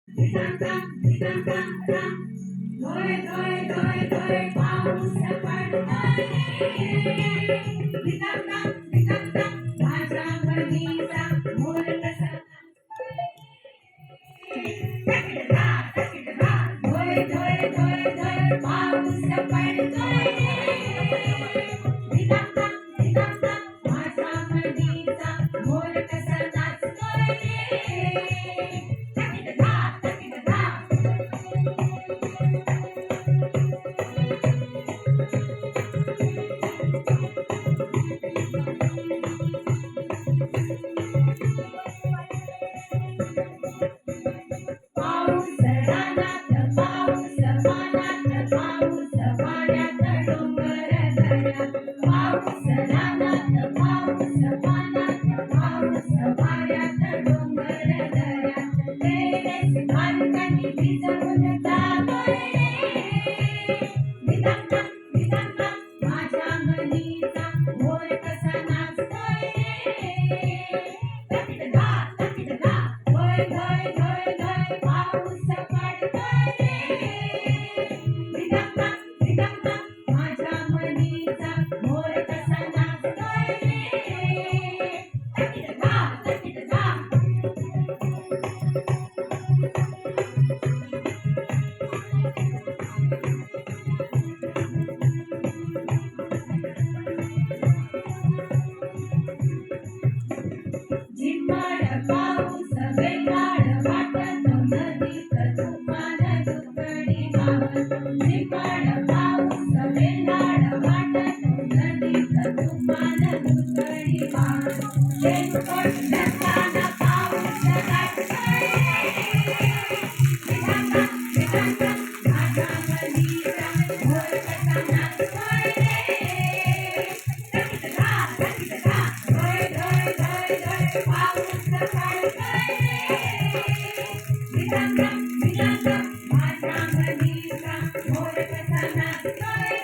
थोडे थोडे थोडे थोडे पाऊस पडतोय विकंता माझ्या बहिणीचा मोर कसा थोडे थोडे थोडे थोडे पाऊस पडतोय विकंता माझ्या बहिणीचा मोर कसा नाचतोय पाऊस रानात पाऊस पाण्यात पाऊस पाण्यात डोंगर दऱ्या पाऊस रानात पाऊस पाण्यात पाऊस पाण्यात डोंगर दऱ्या तेरेच बालकणी भिजवून जातोय विधाता विधाता माझ्या मनीचा मोर कसा नाचतोय धोय धोय धोय पाऊस पडतोय विधाता विधाता माझ्या मनीचा मोर कसा नाचतोय झिम्माड पाऊस वेगाड वाटत नदीत तुफान दुथडी वाहत झिम्माड पाऊस वेगाड वाटत नदीत तुफान दुथडी वाहत शेतकट नसताना पाऊस लागतोय विधाता विधाता माझ्या मनीचा मोर कसा नाचतोय धोय धोय धोय धोय पाऊस पडतोय विधाता विधाता माझ्या मनीचा मोर कसा नाचतोय